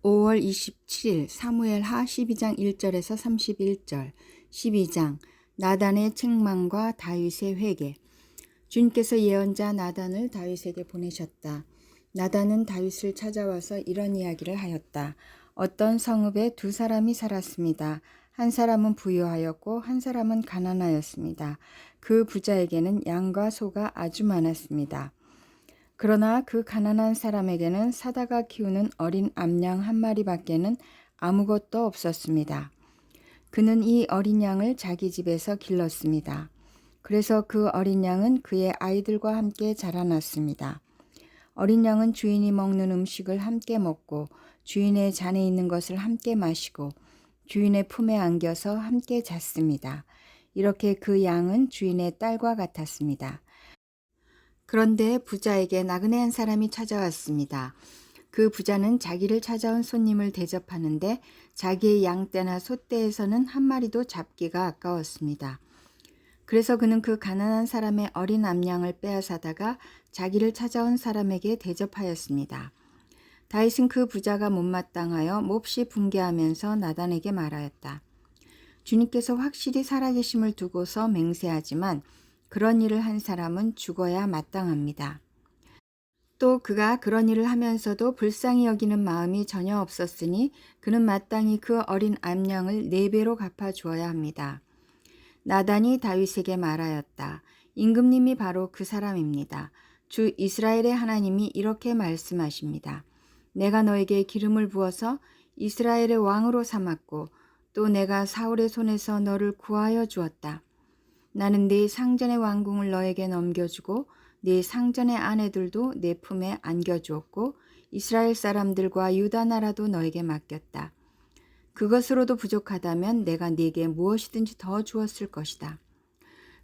5월 27일 사무엘하 12장 1절에서 31절 12장 나단의 책망과 다윗의 회개. 주님께서 예언자 나단을 다윗에게 보내셨다. 나단은 다윗을 찾아와서 이런 이야기를 하였다. 어떤 성읍에 두 사람이 살았습니다. 한 사람은 부유하였고 한 사람은 가난하였습니다. 그 부자에게는 양과 소가 아주 많았습니다. 그러나 그 가난한 사람에게는 사다가 키우는 어린 암양 한 마리밖에는 아무것도 없었습니다. 그는 이 어린 양을 자기 집에서 길렀습니다. 그래서 그 어린 양은 그의 아이들과 함께 자라났습니다. 어린 양은 주인이 먹는 음식을 함께 먹고 주인의 잔에 있는 것을 함께 마시고 주인의 품에 안겨서 함께 잤습니다. 이렇게 그 양은 주인의 딸과 같았습니다. 그런데 부자에게 나그네 한 사람이 찾아왔습니다. 그 부자는 자기를 찾아온 손님을 대접하는데 자기의 양떼나 소떼에서는 한 마리도 잡기가 아까웠습니다. 그래서 그는 그 가난한 사람의 어린 암양을 빼앗아다가 자기를 찾아온 사람에게 대접하였습니다. 다윗은 그 부자가 못마땅하여 몹시 분개하면서 나단에게 말하였다. 주님께서 확실히 살아계심을 두고서 맹세하지만 그런 일을 한 사람은 죽어야 마땅합니다. 또 그가 그런 일을 하면서도 불쌍히 여기는 마음이 전혀 없었으니 그는 마땅히 그 어린 암양을 4배로 갚아주어야 합니다. 나단이 다윗에게 말하였다. 임금님이 바로 그 사람입니다. 주 이스라엘의 하나님이 이렇게 말씀하십니다. 내가 너에게 기름을 부어서 이스라엘의 왕으로 삼았고 또 내가 사울의 손에서 너를 구하여 주었다. 나는 네 상전의 왕궁을 너에게 넘겨주고 네 상전의 아내들도 내 품에 안겨주었고 이스라엘 사람들과 유다 나라도 너에게 맡겼다. 그것으로도 부족하다면 내가 네게 무엇이든지 더 주었을 것이다.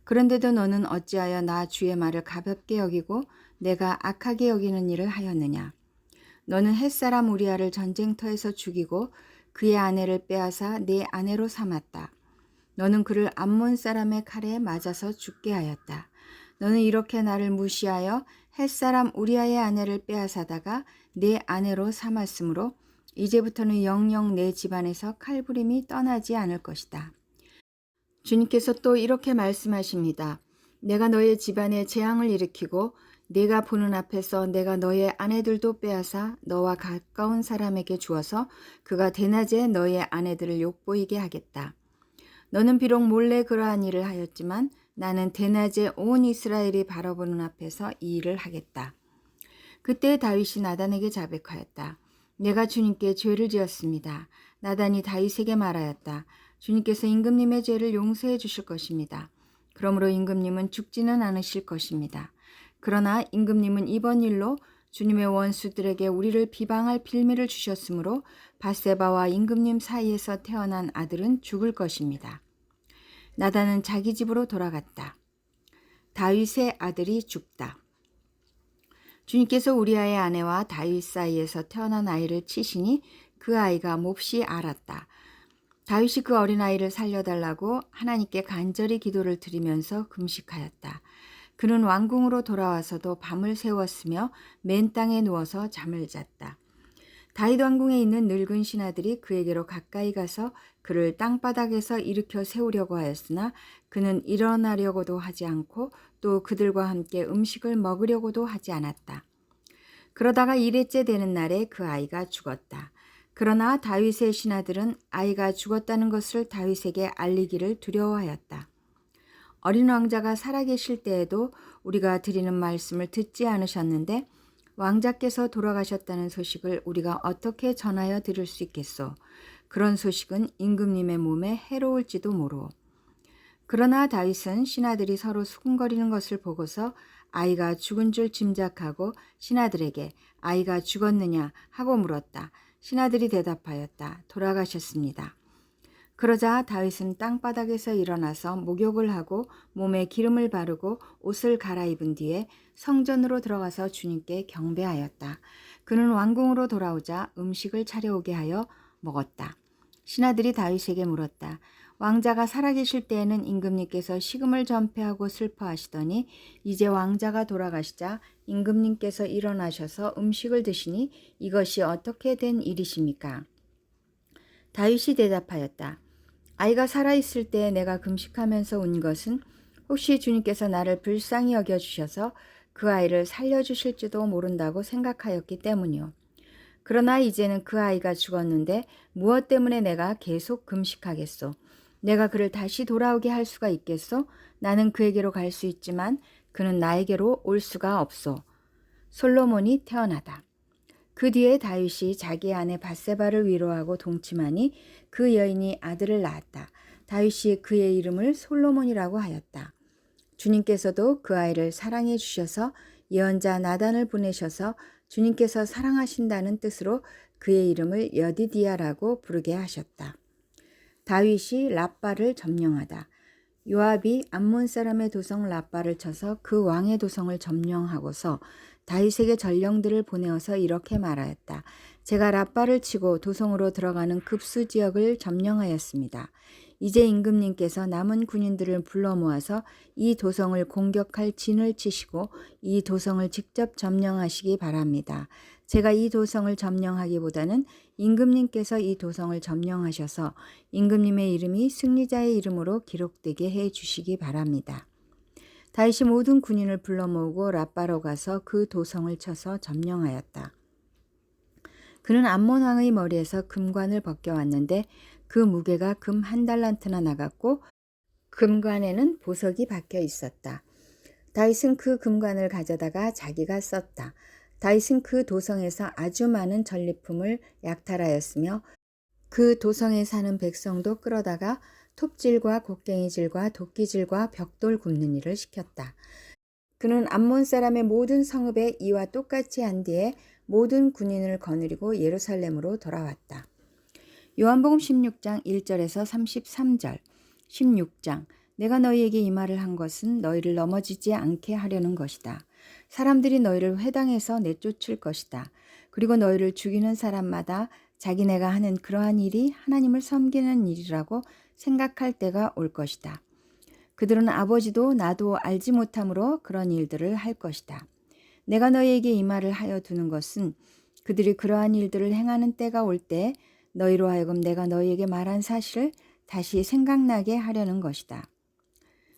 그런데도 너는 어찌하여 나 주의 말을 가볍게 여기고 내가 악하게 여기는 일을 하였느냐. 너는 햇사람 우리아를 전쟁터에서 죽이고 그의 아내를 빼앗아 네 아내로 삼았다. 너는 그를 암몬 사람의 칼에 맞아서 죽게 하였다. 너는 이렇게 나를 무시하여 햇사람 우리아의 아내를 빼앗아다가 내 아내로 삼았으므로 이제부터는 영영 내 집안에서 칼부림이 떠나지 않을 것이다. 주님께서 또 이렇게 말씀하십니다. 내가 너의 집안에 재앙을 일으키고 네가 보는 앞에서 내가 너의 아내들도 빼앗아 너와 가까운 사람에게 주어서 그가 대낮에 너의 아내들을 욕보이게 하겠다. 너는 비록 몰래 그러한 일을 하였지만 나는 대낮에 온 이스라엘이 바라보는 앞에서 이 일을 하겠다. 그때 다윗이 나단에게 자백하였다. 내가 주님께 죄를 지었습니다. 나단이 다윗에게 말하였다. 주님께서 임금님의 죄를 용서해 주실 것입니다. 그러므로 임금님은 죽지는 않으실 것입니다. 그러나 임금님은 이번 일로 주님의 원수들에게 우리를 비방할 빌미를 주셨으므로 밧세바와 임금님 사이에서 태어난 아들은 죽을 것입니다. 나단은 자기 집으로 돌아갔다. 다윗의 아들이 죽다. 주님께서 우리아의 아내와 다윗 사이에서 태어난 아이를 치시니 그 아이가 몹시 앓았다. 다윗이 그 어린아이를 살려달라고 하나님께 간절히 기도를 드리면서 금식하였다. 그는 왕궁으로 돌아와서도 밤을 새웠으며 맨 땅에 누워서 잠을 잤다. 다윗 왕궁에 있는 늙은 신하들이 그에게로 가까이 가서 그를 땅바닥에서 일으켜 세우려고 하였으나 그는 일어나려고도 하지 않고 또 그들과 함께 음식을 먹으려고도 하지 않았다. 그러다가 1회째 되는 날에 그 아이가 죽었다. 그러나 다윗의 신하들은 아이가 죽었다는 것을 다윗에게 알리기를 두려워하였다. 어린 왕자가 살아계실 때에도 우리가 드리는 말씀을 듣지 않으셨는데 왕자께서 돌아가셨다는 소식을 우리가 어떻게 전하여 들을 수 있겠소? 그런 소식은 임금님의 몸에 해로울지도 모르오. 그러나 다윗은 신하들이 서로 수군거리는 것을 보고서 아이가 죽은 줄 짐작하고 신하들에게 아이가 죽었느냐 하고 물었다. 신하들이 대답하였다. 돌아가셨습니다. 그러자 다윗은 땅바닥에서 일어나서 목욕을 하고 몸에 기름을 바르고 옷을 갈아입은 뒤에 성전으로 들어가서 주님께 경배하였다. 그는 왕궁으로 돌아오자 음식을 차려오게 하여 먹었다. 신하들이 다윗에게 물었다. 왕자가 살아계실 때에는 임금님께서 식음을 전폐하고 슬퍼하시더니 이제 왕자가 돌아가시자 임금님께서 일어나셔서 음식을 드시니 이것이 어떻게 된 일이십니까? 다윗이 대답하였다. 아이가 살아있을 때 내가 금식하면서 온 것은 혹시 주님께서 나를 불쌍히 여겨주셔서 그 아이를 살려주실지도 모른다고 생각하였기 때문이요. 그러나 이제는 그 아이가 죽었는데 무엇 때문에 내가 계속 금식하겠소? 내가 그를 다시 돌아오게 할 수가 있겠소? 나는 그에게로 갈 수 있지만 그는 나에게로 올 수가 없소. 솔로몬이 태어나다. 그 뒤에 다윗이 자기 아내 밧세바를 위로하고 동침하니 그 여인이 아들을 낳았다. 다윗이 그의 이름을 솔로몬이라고 하였다. 주님께서도 그 아이를 사랑해 주셔서 예언자 나단을 보내셔서 주님께서 사랑하신다는 뜻으로 그의 이름을 여디디아라고 부르게 하셨다. 다윗이 랍바를 점령하다. 요압이 암몬 사람의 도성 랍바를 쳐서 그 왕의 도성을 점령하고서 다윗에게 전령들을 보내어서 이렇게 말하였다. 제가 랍바를 치고 도성으로 들어가는 급수 지역을 점령하였습니다. 이제 임금님께서 남은 군인들을 불러 모아서 이 도성을 공격할 진을 치시고 이 도성을 직접 점령하시기 바랍니다. 제가 이 도성을 점령하기보다는 임금님께서 이 도성을 점령하셔서 임금님의 이름이 승리자의 이름으로 기록되게 해 주시기 바랍니다. 다윗이 모든 군인을 불러 모으고 랍바로 가서 그 도성을 쳐서 점령하였다. 그는 암몬 왕의 머리에서 금관을 벗겨왔는데 그 무게가 금 1달란트나 나갔고 금관에는 보석이 박혀 있었다. 다윗은 그 금관을 가져다가 자기가 썼다. 다윗은 그 도성에서 아주 많은 전리품을 약탈하였으며 그 도성에 사는 백성도 끌어다가 톱질과 곡괭이질과 도끼질과 벽돌 굽는 일을 시켰다. 그는 암몬 사람의 모든 성읍에 이와 똑같이 한 뒤에 모든 군인을 거느리고 예루살렘으로 돌아왔다. 요한복음 16장 1절에서 33절 16장 내가 너희에게 이 말을 한 것은 너희를 넘어지지 않게 하려는 것이다. 사람들이 너희를 회당에서 내쫓을 것이다. 그리고 너희를 죽이는 사람마다 자기네가 하는 그러한 일이 하나님을 섬기는 일이라고 생각할 때가 올 것이다. 그들은 아버지도 나도 알지 못함으로 그런 일들을 할 것이다. 내가 너희에게 이 말을 하여 두는 것은 그들이 그러한 일들을 행하는 때가 올 때 너희로 하여금 내가 너희에게 말한 사실을 다시 생각나게 하려는 것이다.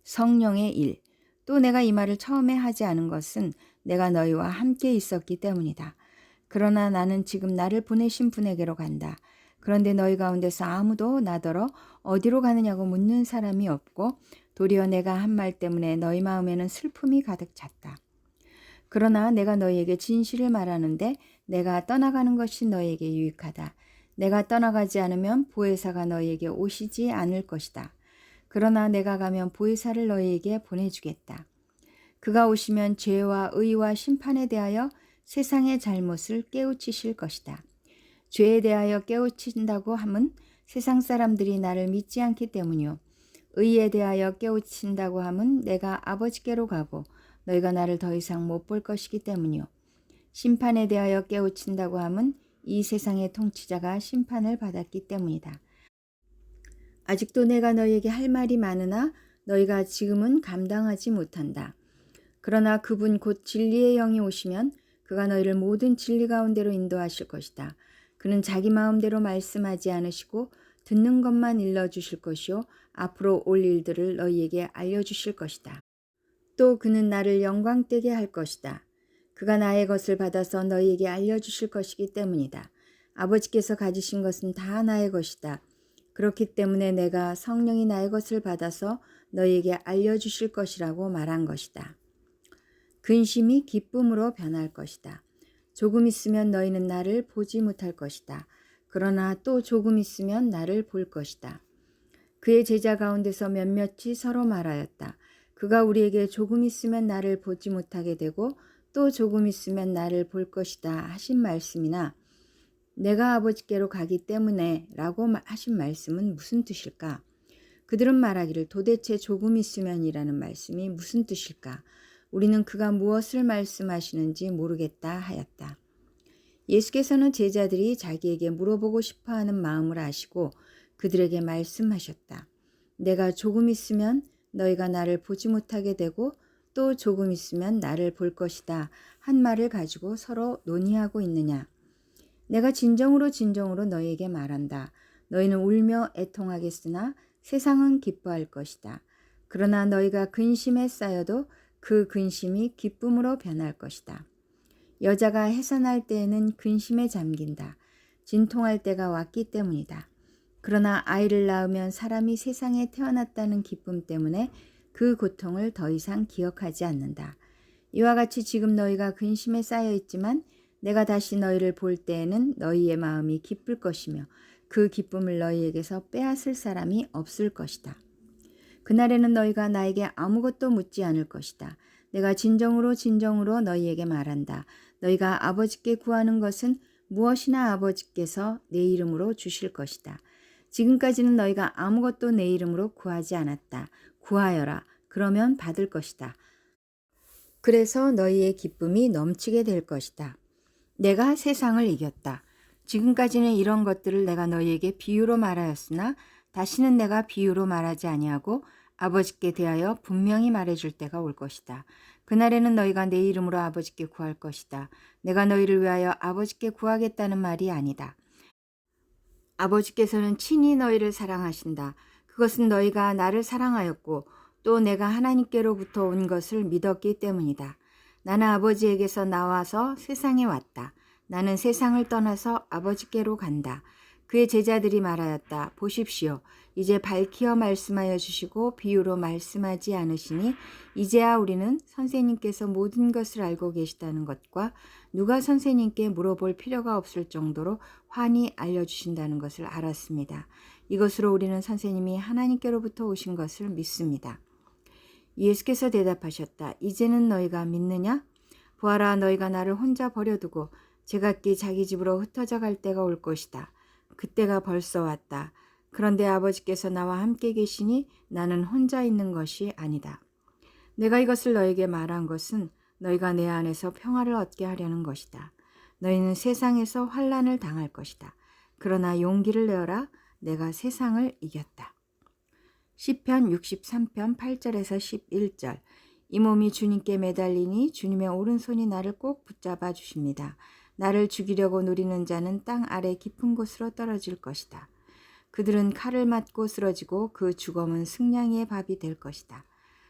성령의 일. 또 내가 이 말을 처음에 하지 않은 것은 내가 너희와 함께 있었기 때문이다. 그러나 나는 지금 나를 보내신 분에게로 간다. 그런데 너희 가운데서 아무도 나더러 어디로 가느냐고 묻는 사람이 없고 도리어 내가 한 말 때문에 너희 마음에는 슬픔이 가득 찼다. 그러나 내가 너희에게 진실을 말하는데 내가 떠나가는 것이 너희에게 유익하다. 내가 떠나가지 않으면 보혜사가 너희에게 오시지 않을 것이다. 그러나 내가 가면 보혜사를 너희에게 보내주겠다. 그가 오시면 죄와 의와 심판에 대하여 세상의 잘못을 깨우치실 것이다. 죄에 대하여 깨우친다고 함은 세상 사람들이 나를 믿지 않기 때문이요. 의에 대하여 깨우친다고 함은 내가 아버지께로 가고 너희가 나를 더 이상 못 볼 것이기 때문이요. 심판에 대하여 깨우친다고 함은 이 세상의 통치자가 심판을 받았기 때문이다. 아직도 내가 너희에게 할 말이 많으나 너희가 지금은 감당하지 못한다. 그러나 그분 곧 진리의 영이 오시면 그가 너희를 모든 진리 가운데로 인도하실 것이다. 그는 자기 마음대로 말씀하지 않으시고 듣는 것만 일러주실 것이요 앞으로 올 일들을 너희에게 알려주실 것이다. 또 그는 나를 영광되게 할 것이다. 그가 나의 것을 받아서 너희에게 알려주실 것이기 때문이다. 아버지께서 가지신 것은 다 나의 것이다. 그렇기 때문에 내가 성령이 나의 것을 받아서 너희에게 알려주실 것이라고 말한 것이다. 근심이 기쁨으로 변할 것이다. 조금 있으면 너희는 나를 보지 못할 것이다. 그러나 또 조금 있으면 나를 볼 것이다. 그의 제자 가운데서 몇몇이 서로 말하였다. 그가 우리에게 조금 있으면 나를 보지 못하게 되고 또 조금 있으면 나를 볼 것이다 하신 말씀이나 내가 아버지께로 가기 때문에 라고 하신 말씀은 무슨 뜻일까? 그들은 말하기를 도대체 조금 있으면이라는 말씀이 무슨 뜻일까? 우리는 그가 무엇을 말씀하시는지 모르겠다 하였다. 예수께서는 제자들이 자기에게 물어보고 싶어하는 마음을 아시고 그들에게 말씀하셨다. 내가 조금 있으면 너희가 나를 보지 못하게 되고 또 조금 있으면 나를 볼 것이다 한 말을 가지고 서로 논의하고 있느냐. 내가 진정으로 진정으로 너희에게 말한다. 너희는 울며 애통하겠으나 세상은 기뻐할 것이다. 그러나 너희가 근심에 쌓여도 그 근심이 기쁨으로 변할 것이다. 여자가 해산할 때에는 근심에 잠긴다. 진통할 때가 왔기 때문이다. 그러나 아이를 낳으면 사람이 세상에 태어났다는 기쁨 때문에 그 고통을 더 이상 기억하지 않는다. 이와 같이 지금 너희가 근심에 쌓여 있지만 내가 다시 너희를 볼 때에는 너희의 마음이 기쁠 것이며 그 기쁨을 너희에게서 빼앗을 사람이 없을 것이다. 그날에는 너희가 나에게 아무것도 묻지 않을 것이다. 내가 진정으로 진정으로 너희에게 말한다. 너희가 아버지께 구하는 것은 무엇이나 아버지께서 내 이름으로 주실 것이다. 지금까지는 너희가 아무것도 내 이름으로 구하지 않았다. 구하여라. 그러면 받을 것이다. 그래서 너희의 기쁨이 넘치게 될 것이다. 내가 세상을 이겼다. 지금까지는 이런 것들을 내가 너희에게 비유로 말하였으나 다시는 내가 비유로 말하지 아니하고 아버지께 대하여 분명히 말해줄 때가 올 것이다. 그날에는 너희가 내 이름으로 아버지께 구할 것이다. 내가 너희를 위하여 아버지께 구하겠다는 말이 아니다. 아버지께서는 친히 너희를 사랑하신다. 그것은 너희가 나를 사랑하였고 또 내가 하나님께로부터 온 것을 믿었기 때문이다. 나는 아버지에게서 나와서 세상에 왔다. 나는 세상을 떠나서 아버지께로 간다. 그의 제자들이 말하였다. 보십시오. 이제 밝히어 말씀하여 주시고 비유로 말씀하지 않으시니 이제야 우리는 선생님께서 모든 것을 알고 계시다는 것과 누가 선생님께 물어볼 필요가 없을 정도로 환히 알려주신다는 것을 알았습니다. 이것으로 우리는 선생님이 하나님께로부터 오신 것을 믿습니다. 예수께서 대답하셨다. 이제는 너희가 믿느냐? 보아라, 너희가 나를 혼자 버려두고 제각기 자기 집으로 흩어져 갈 때가 올 것이다. 그때가 벌써 왔다. 그런데 아버지께서 나와 함께 계시니 나는 혼자 있는 것이 아니다. 내가 이것을 너에게 말한 것은 너희가 내 안에서 평화를 얻게 하려는 것이다. 너희는 세상에서 환난을 당할 것이다. 그러나 용기를 내어라. 내가 세상을 이겼다. 시편 63편 8절에서 11절. 이 몸이 주님께 매달리니 주님의 오른손이 나를 꼭 붙잡아 주십니다. 나를 죽이려고 노리는 자는 땅 아래 깊은 곳으로 떨어질 것이다. 그들은 칼을 맞고 쓰러지고 그 죽음은 승냥이의 밥이 될 것이다.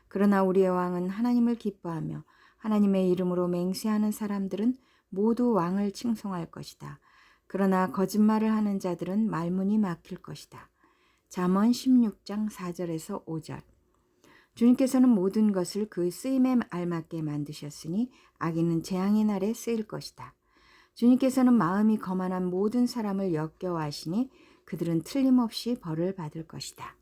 그러나 우리의 왕은 하나님을 기뻐하며 하나님의 이름으로 맹세하는 사람들은 모두 왕을 칭송할 것이다. 그러나 거짓말을 하는 자들은 말문이 막힐 것이다. 잠언 16장 4절에서 5절. 주님께서는 모든 것을 그 쓰임에 알맞게 만드셨으니 악인은 재앙의 날에 쓰일 것이다. 주님께서는 마음이 거만한 모든 사람을 역겨워하시니 그들은 틀림없이 벌을 받을 것이다.